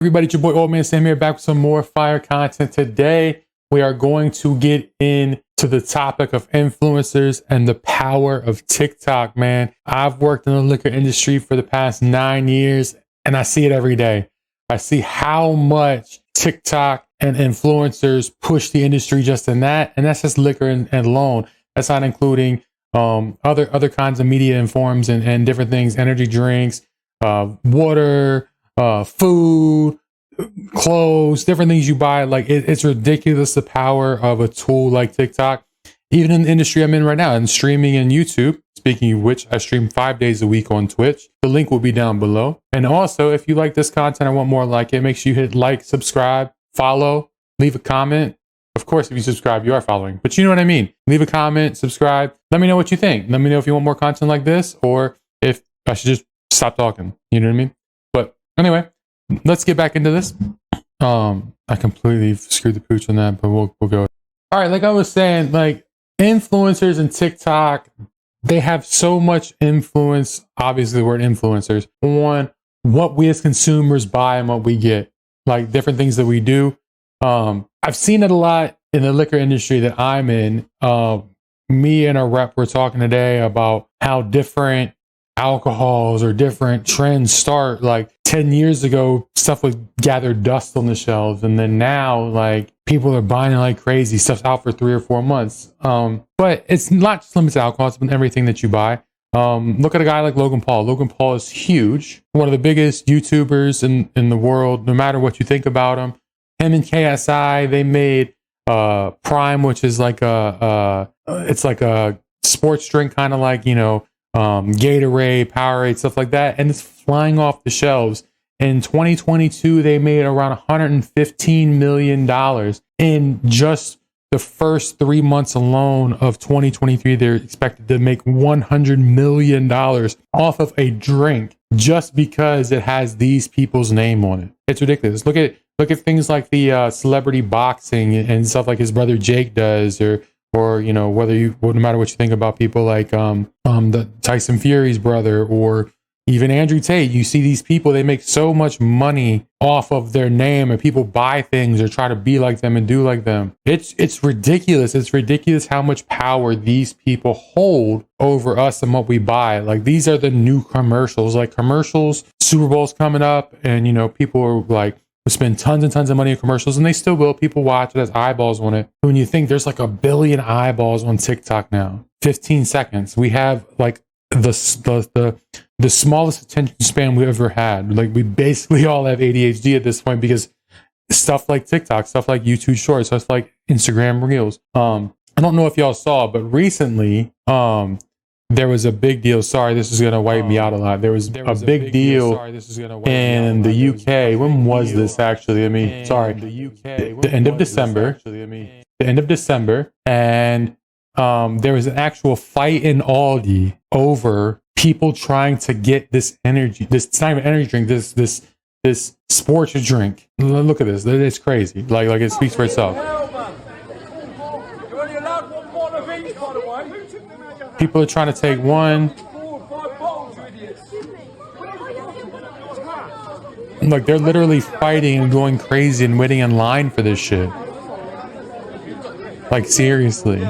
Everybody, it's your boy Old Man Sam here, back with some more fire content. Today, we are going to get into the topic of influencers and the power of TikTok, man. I've worked in the liquor industry for the past 9 years, and I see it every day. I see how much TikTok and influencers push the industry just in that, and that's just liquor and alone. That's not including other kinds of media and forms and different things, energy drinks, water, food, clothes, different things you buy. Like it's ridiculous the power of a tool like TikTok. Even in the industry I'm in right now, and streaming and YouTube. Speaking of which, I stream 5 days a week on Twitch. The link will be down below. And also, if you like this content and want more like it, make sure you hit like, subscribe, follow, leave a comment. Of course, if you subscribe, you are following. But you know what I mean. Leave a comment, subscribe. Let me know what you think. Let me know if you want more content like this, or if I should just stop talking. You know what I mean? But anyway, let's get back into this. I completely screwed the pooch on that, but we'll go. All right, like I was saying, like influencers and TikTok, they have so much influence, obviously the word influencers, on what we as consumers buy and what we get, like different things that we do. I've seen it a lot in the liquor industry that I'm in. Me and a rep were talking today about how different alcohols or different trends start. Like 10 years ago, stuff would gather dust on the shelves, and then now like people are buying it like crazy. Stuff's out for 3 or 4 months. But it's not just limited to alcohol, it's been everything that you buy. Look at a guy like Logan Paul. Logan Paul is huge, one of the biggest YouTubers in the world, no matter what you think about him. Him and KSI, they made Prime, which is like it's like a sports drink, kind of like, you know, Gatorade, Powerade, stuff like that, and it's flying off the shelves. In 2022, they made around $115 million. In just the first 3 months alone of 2023, they're expected to make $100 million off of a drink just because it has these people's name on it. It's ridiculous. Look at things like the celebrity boxing and stuff like his brother Jake does, or you know, no matter what you think about people like the Tyson Fury's brother, or even Andrew Tate. You see these people, they make so much money off of their name, and people buy things or try to be like them and do like them. It's ridiculous. It's ridiculous how much power these people hold over us and what we buy. Like these are the new commercials. Like commercials, Super Bowl's coming up, and you know, people are like, spend tons and tons of money on commercials, and they still will. People watch it, has eyeballs on it. When you think there's like 1 billion eyeballs on TikTok now, 15 seconds, we have like the smallest attention span we ever had. Like we basically all have ADHD at this point, because stuff like TikTok, stuff like YouTube Shorts, stuff like Instagram Reels. I don't know if y'all saw, but recently, there was a big deal. Sorry, this is going to wipe me out a lot. There was a big deal in the UK. When was this actually? The end of December. The end of December. And there was an actual fight in Aldi over people trying to get this energy. It's not even energy drink. This sports drink. Look at this. It's crazy. Like it speaks for itself. People are trying to take one. Like they're literally fighting and going crazy and waiting in line for this shit. Like seriously.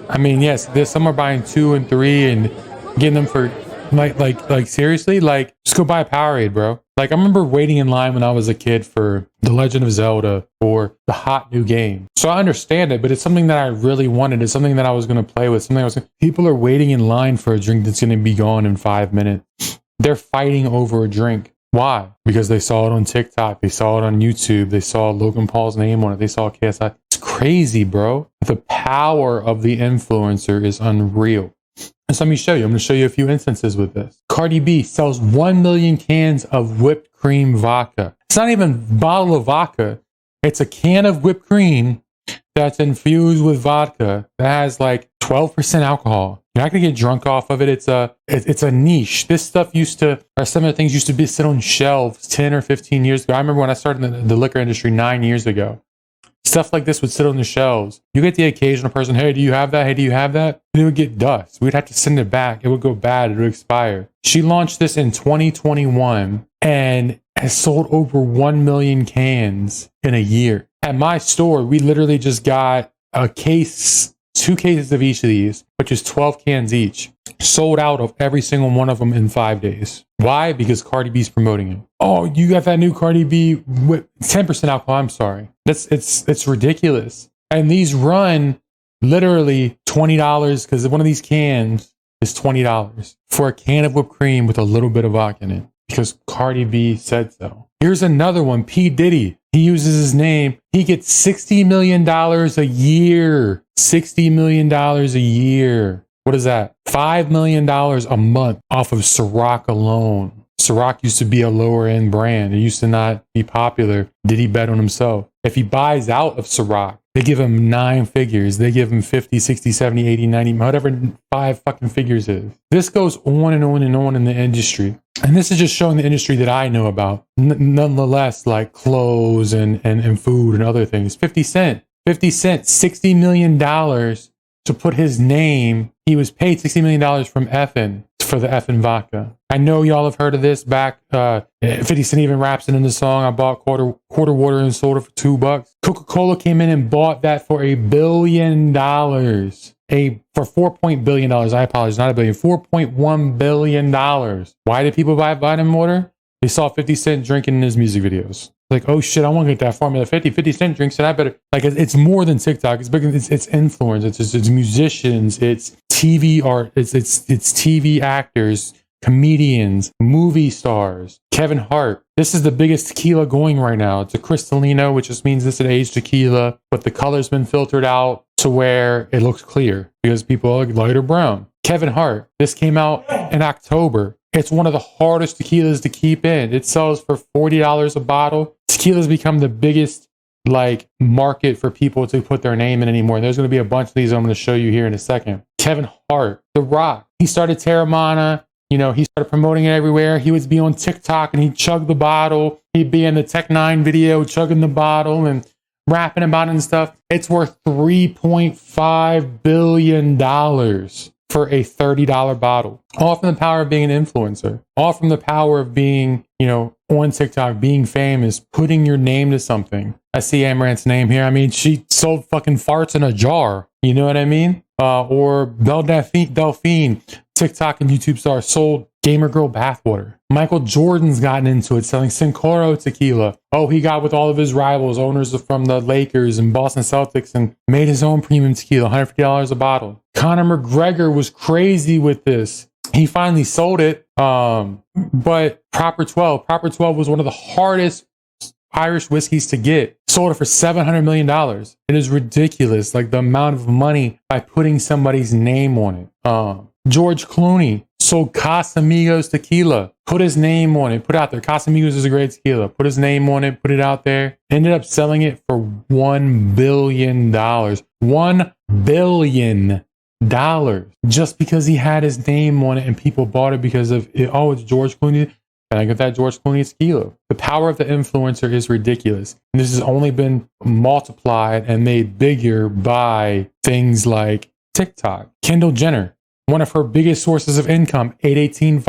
I mean, yes, there's some are buying 2 and 3 and getting them for like seriously, like just go buy a Powerade, bro. Like I remember waiting in line when I was a kid for The Legend of Zelda or the hot new game. So I understand it, but it's something that I really wanted. It's something that I was going to play with. People are waiting in line for a drink that's going to be gone in 5 minutes. They're fighting over a drink. Why? Because they saw it on TikTok. They saw it on YouTube. They saw Logan Paul's name on it. They saw KSI. It's crazy, bro. The power of the influencer is unreal. So let me show you. I'm going to show you a few instances with this. Cardi B sells 1 million cans of whipped cream vodka. It's not even a bottle of vodka. It's a can of whipped cream that's infused with vodka that has like 12% alcohol. You're not going to get drunk off of it. It's a niche. This stuff some of the things used to sit on shelves 10 or 15 years ago. I remember when I started in the liquor industry 9 years ago. Stuff like this would sit on the shelves. You get the occasional person, hey, do you have that? Hey, do you have that? And it would get dust. We'd have to send it back. It would go bad. It would expire. She launched this in 2021 and has sold over 1 million cans in a year. At my store, we literally just got a case, 2 cases of each of these, which is 12 cans each. Sold out of every single one of them in 5 days. Why? Because Cardi B's promoting it. Oh, you got that new Cardi B with 10% alcohol. I'm sorry. It's ridiculous. And these run literally $20 because one of these cans is $20 for a can of whipped cream with a little bit of vodka in it because Cardi B said so. Here's another one. P. Diddy. He uses his name. He gets $60 million a year. $60 million a year. What is that? $5 million a month off of Ciroc alone. Ciroc used to be a lower end brand. It used to not be popular. Did he bet on himself? If he buys out of Ciroc, they give him 9 figures. They give him 50, 60, 70, 80, 90, whatever 5 fucking figures is. This goes on and on and on in the industry. And this is just showing the industry that I know about. Nonetheless, like clothes and food and other things. 50 Cent, $60 million to put his name. He was paid $60 million from Effin for the Effin vodka. I know y'all have heard of this back. 50 Cent even raps it in the song. I bought quarter water and sold it for $2. Coca-Cola came in and bought that for $1 billion. For $4 billion. I apologize, not $1 billion. $4.1 billion. Why did people buy vitamin water? They saw 50 Cent drinking in his music videos. Like, oh shit, I want to get that formula. 50 Cent drinks it. I better, like, it's more than TikTok. It's bigger. It's influence. It's musicians. It's TV art. It's TV actors, comedians, movie stars. Kevin Hart. This is the biggest tequila going right now. It's a Cristalino, which just means it's an aged tequila, but the color's been filtered out to where it looks clear because people are lighter brown. Kevin Hart. This came out in October. It's one of the hardest tequilas to keep in. It sells for $40 a bottle. Tequila's become the biggest market for people to put their name in anymore. There's going to be a bunch of these I'm going to show you here in a second. Kevin Hart, The Rock. He started Terramana. He started promoting it everywhere. He would be on TikTok and he'd chug the bottle. He'd be in the Tech 9 video chugging the bottle and rapping about it and stuff. It's worth $3.5 billion for a $30 bottle. All from the power of being an influencer. All from the power of being, on TikTok, being famous, putting your name to something. I see Amaranth's name here. I mean, she sold fucking farts in a jar. You know what I mean? Or Delphine, TikTok and YouTube star, sold Gamer Girl bathwater. Michael Jordan's gotten into it, selling Cincoro tequila. Oh, he got with all of his rivals, owners from the Lakers and Boston Celtics, and made his own premium tequila, $150 a bottle. Conor McGregor was crazy with this. He finally sold it, but Proper 12 was one of the hardest Irish whiskeys to get. Sold it for $700 million. It is ridiculous, like the amount of money by putting somebody's name on it. George Clooney sold Casamigos tequila, put his name on it, put it out there. Casamigos is a great tequila. Put his name on it, put it out there. Ended up selling it for $1 billion. $1 billion. Just because he had his name on it and people bought it because of it. Oh, it's George Clooney. And I get that George Clooney tequila. The power of the influencer is ridiculous. And this has only been multiplied and made bigger by things like TikTok. Kendall Jenner, one of her biggest sources of income, 818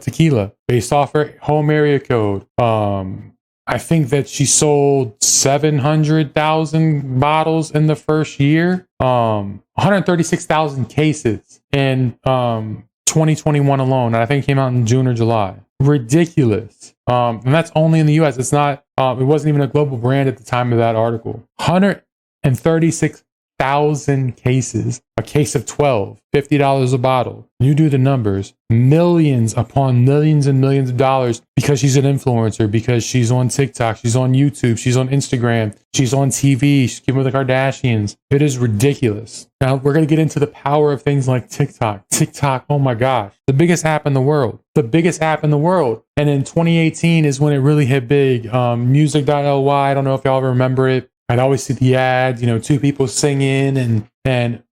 tequila, based off her home area code. I think that she sold 700,000 bottles in the first year. 136,000 cases in 2021 alone. And I think it came out in June or July. Ridiculous. And that's only in the US. It's not, it wasn't even a global brand at the time of that article. 136,000 cases, a case of 12, $50 a bottle. You do the numbers, millions upon millions and millions of dollars because she's an influencer, because she's on TikTok, she's on YouTube, she's on Instagram, she's on TV, she's with the Kardashians. It is ridiculous. Now we're going to get into the power of things like TikTok. TikTok, oh my gosh, the biggest app in the world. The biggest app in the world. And in 2018 is when it really hit big. Music.ly, I don't know if y'all remember it. I'd always see the ads, 2 people singing and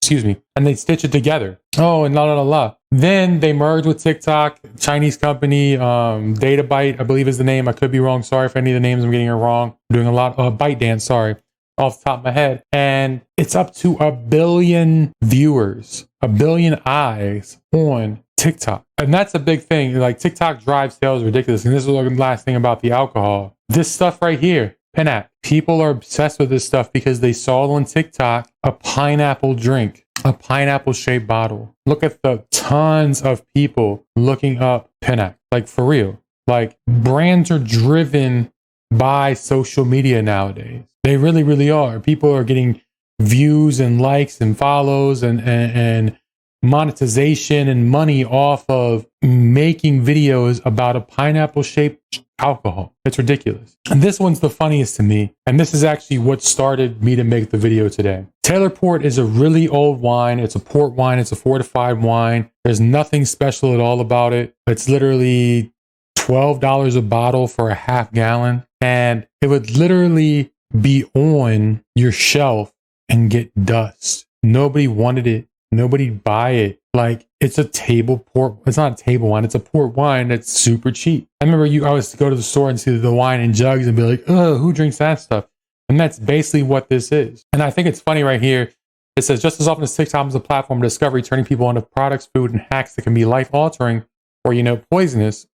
excuse me, and they stitch it together. Oh, and la la la la. Then they merged with TikTok, Chinese company, 𝕃𝕀𝕃𝕃, I believe is the name. I could be wrong. Sorry if any of the names I'm getting it wrong. I'm doing a lot of ByteDance, sorry, off the top of my head. And it's up to 1 billion viewers, 1 billion eyes on TikTok. And that's a big thing. Like TikTok drives sales ridiculous. And this is the last thing about the alcohol. This stuff right here, ℚ𝕃𝕃. People are obsessed with this stuff because they saw on TikTok a pineapple drink, a pineapple shaped bottle. Look at the tons of people looking up ℚ𝕃𝕃. Like for real. Like brands are driven by social media nowadays. They really, really are. People are getting views and likes and follows and monetization and money off of making videos about a pineapple shaped alcohol. It's ridiculous. And this one's the funniest to me. And this is actually what started me to make the video today. Taylor Port is a really old wine. It's a port wine. It's a fortified wine. There's nothing special at all about it. It's literally $12 a bottle for a half gallon. And it would literally be on your shelf and get dust. Nobody wanted it. Nobody buy it. Like it's a table port. It's not a table wine. It's a port wine that's super cheap. I remember I was to go to the store and see the wine in jugs and be like, oh, who drinks that stuff? And that's basically what this is. And I think it's funny right here. It says, just as often as TikTok is a platform of discovery, turning people onto products, food, and hacks that can be life-altering or, poisonous.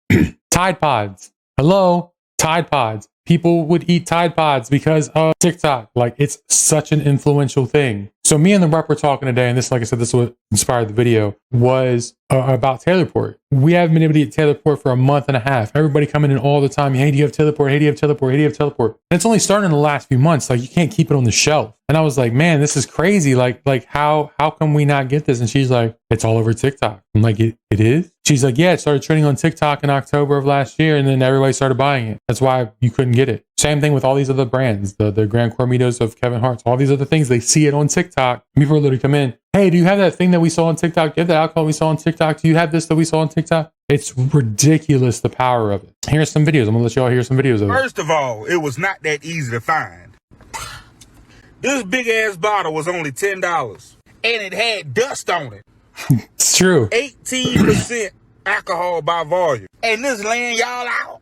Tide Pods. Hello? Tide Pods. People would eat Tide Pods because of TikTok. Like, it's such an influential thing. So me and the rep were talking today, and this, like I said, this is what inspired the video, was about Taylor Port. We haven't been able to eat Taylor Port for a month and a half. Everybody coming in all the time. Hey, do you have Taylor Port? Hey, do you have Taylor Port? Hey, do you have Taylor Port? And it's only starting in the last few months. Like, you can't keep it on the shelf. And I was like, man, this is crazy. Like how come we not get this? And she's like, it's all over TikTok. I'm like, it is? She's like, yeah, it started trending on TikTok in October of last year, and then everybody started buying it. That's why you couldn't get it. Same thing with all these other brands, the Grand Cormitos of Kevin Hart's, all these other things. They see it on TikTok. People literally come in. Hey, do you have that thing that we saw on TikTok? Do you have that alcohol we saw on TikTok? Do you have this that we saw on TikTok? It's ridiculous, the power of it. Here's some videos. I'm gonna let y'all hear some videos of it. First of all, it was not that easy to find. This big ass bottle was only $10 and it had dust on it. It's true. 18% alcohol by volume. And this laying y'all out.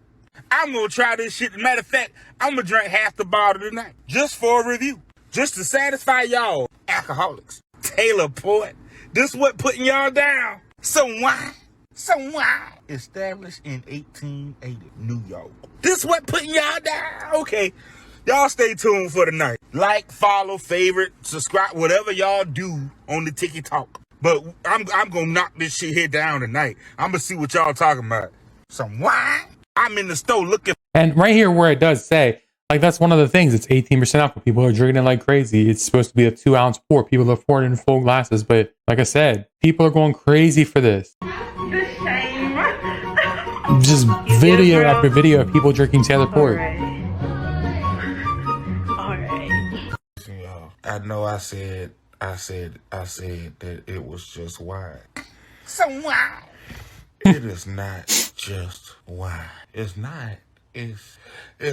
I'm gonna try this shit. Matter of fact, I'm gonna drink half the bottle tonight. Just for a review. Just to satisfy y'all alcoholics. Taylor Port. This what putting y'all down. Some wine. Established in 1880, New York. This what putting y'all down. Okay. Y'all stay tuned for tonight. Like, follow, favorite, subscribe, whatever y'all do on the TikTok. But I'm gonna knock this shit here down tonight. I'm gonna see what y'all talking about. Some wine. I'm in the store looking. And right here where it does say, like, that's one of the things. It's 18% alcohol. People are drinking it like crazy. It's supposed to be a 2-ounce pour. People are pouring it in full glasses. But like I said, people are going crazy for this. The shame. Just video after video of people drinking Taylor Port. All right. I know I said that it was just wine. Some wine. It is not just wine. It's not. It's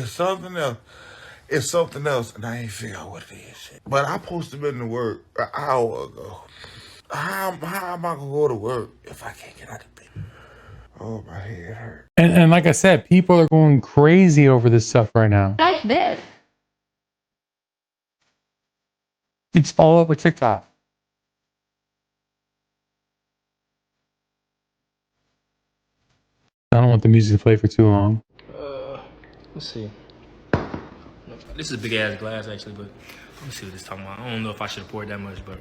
something else. It's something else, and I ain't figure out what it is. But I posted in to work an hour ago. How am I gonna go to work if I can't get out of bed? Oh, my head hurt. And like I said, people are going crazy over this stuff right now. Like this. It's all over TikTok. I don't want the music to play for too long. Let's see. This is a big ass glass actually, but let me see what this talking about. I don't know if I should have poured that much, but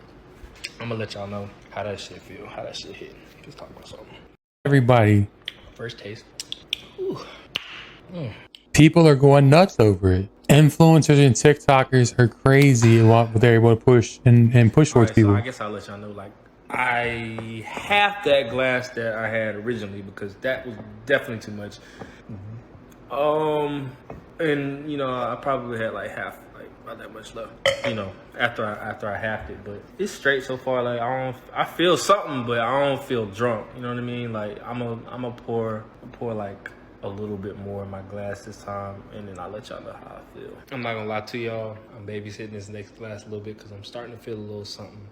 I'm gonna let y'all know how that shit feel, how that shit hit. Let's talk about something. Everybody. First taste. People are going nuts over it. Influencers and TikTokers are crazy what they're able to push and push towards people. So I guess I'll let y'all know, like, I half that glass that I had originally because that was definitely too much. And I probably had like half, like about that much left. After I halved it, but it's straight so far. Like I feel something, but I don't feel drunk. You know what I mean? Like I'm a pour like a little bit more in my glass this time, and then I'll let y'all know how I feel. I'm not gonna lie to y'all. I'm babysitting this next glass a little bit because I'm starting to feel a little something.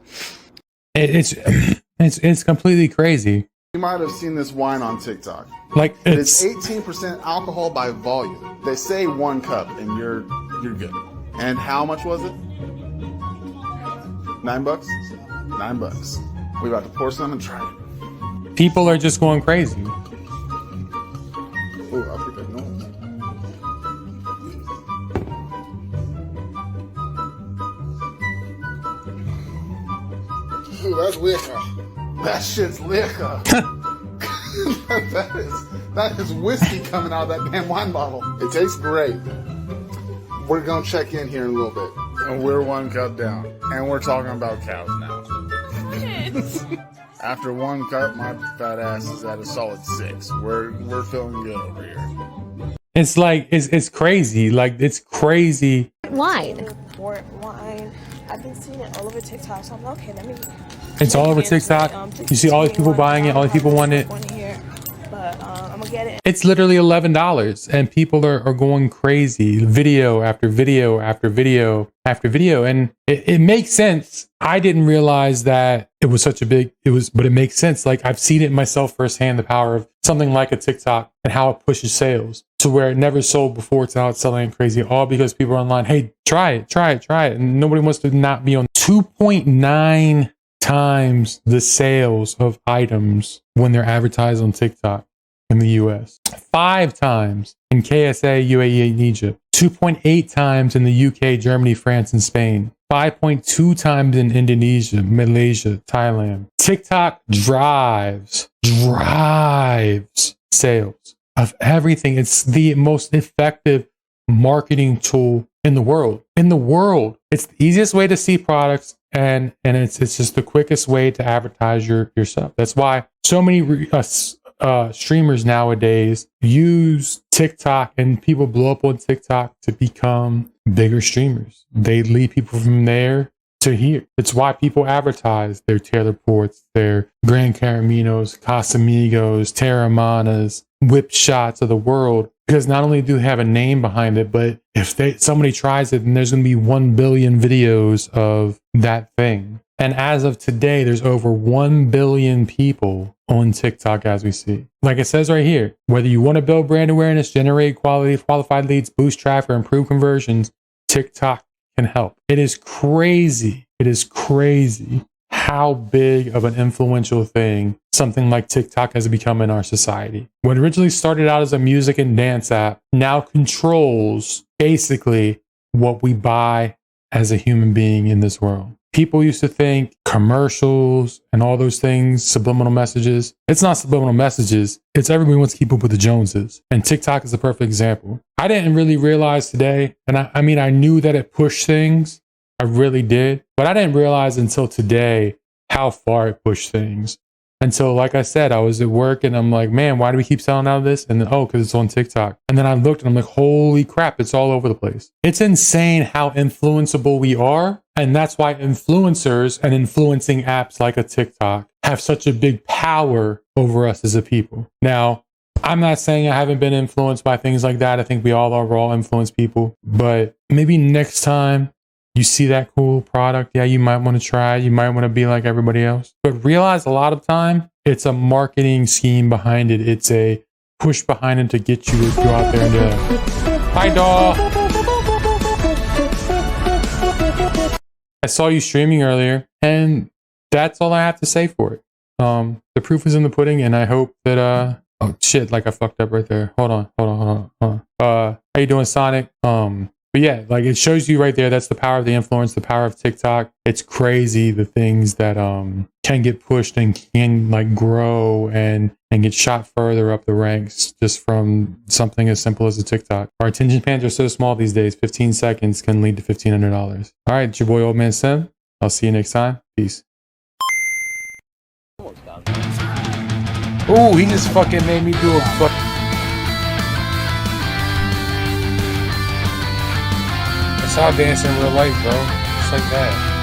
It's completely crazy. You might have seen this wine on TikTok. Like It's 18% alcohol by volume. They say 1 cup and you're good. And how much was it? $9? $9. We about to pour some and try it. people are just going crazy. Ooh, I'll pick up noise. Ooh, that's liquor. That shit's liquor. that is whiskey coming out of that damn wine bottle. It tastes great. We're gonna check in here in a little bit. And we're 1 cup down. And we're talking about cows now. After 1 cup, my fat ass is at a solid 6. We're feeling good over here. It's like it's crazy. Like it's crazy. Wine. Port wine. I've been seeing it all over TikTok, so I'm like, okay, let me. It's all over TikTok. You see all these people buying it. All these people want it. But I'm gonna get it. It's literally $11, and people are going crazy. Video after video after video after video, and it makes sense. I didn't realize that it was such a big. But it makes sense. Like I've seen it myself firsthand. The power of something like a TikTok and how it pushes sales to where it never sold before. It's now it's selling crazy, all because people are online. Hey, try it, and nobody wants to not be on. 2.9 times the sales of items when they're advertised on TikTok in the US. 5 times in KSA, UAE, and Egypt. 2.8 times in the UK, Germany, France, and Spain. 5.2 times in Indonesia, Malaysia, Thailand. TikTok drives sales of everything. It's the most effective marketing tool in the world. It's the easiest way to see products, and it's just the quickest way to advertise yourself. That's why so many streamers nowadays use TikTok, and people blow up on TikTok to become bigger streamers. They lead people from there to here. It's why people advertise their Taylor Ports, their Gran Caramelos, Casamigos, Terramanas, whip shots of the world. Because not only do they have a name behind it, but if somebody tries it, then there's going to be 1 billion videos of that thing. And as of today, there's over 1 billion people on TikTok as we see. Like it says right here, whether you want to build brand awareness, generate qualified leads, boost traffic, or improve conversions, TikTok can help. It is crazy how big of an influential thing something like TikTok has become in our society. What originally started out as a music and dance app now controls basically what we buy as a human being in this world. People used to think commercials and all those things, subliminal messages. It's not subliminal messages. It's everybody wants to keep up with the Joneses. And TikTok is a perfect example. I didn't really realize today, and I mean, I knew that it pushed things. I really did. But I didn't realize until today how far it pushed things. Until, like I said, I was at work and I'm like, man, why do we keep selling out of this? And then, oh, because it's on TikTok. And then I looked and I'm like, holy crap, it's all over the place. It's insane how influenceable we are. And that's why influencers and influencing apps like a TikTok have such a big power over us as a people. Now, I'm not saying I haven't been influenced by things like that. I think we all are. We're all influenced people. But maybe next time you see that cool product, yeah, you might want to try it. You might want to be like everybody else. But realize a lot of time, it's a marketing scheme behind it. It's a push behind it to get you to go out there and do it. Hi, doll. I saw you streaming earlier, and that's all I have to say for it. The proof is in the pudding, and I hope that, oh shit, like I fucked up right there. Hold on. How you doing, Sonic? But yeah, like it shows you right there, that's the power of the influence, the power of TikTok. It's crazy the things that can get pushed and can like grow and get shot further up the ranks just from something as simple as a TikTok. Our attention spans are so small these days, 15 seconds can lead to $1,500. All right, it's your boy Old Man Sim. I'll see you next time. Peace. Ooh, he just fucking made me do a fuck. That's how I dance in real life, bro. Just like that.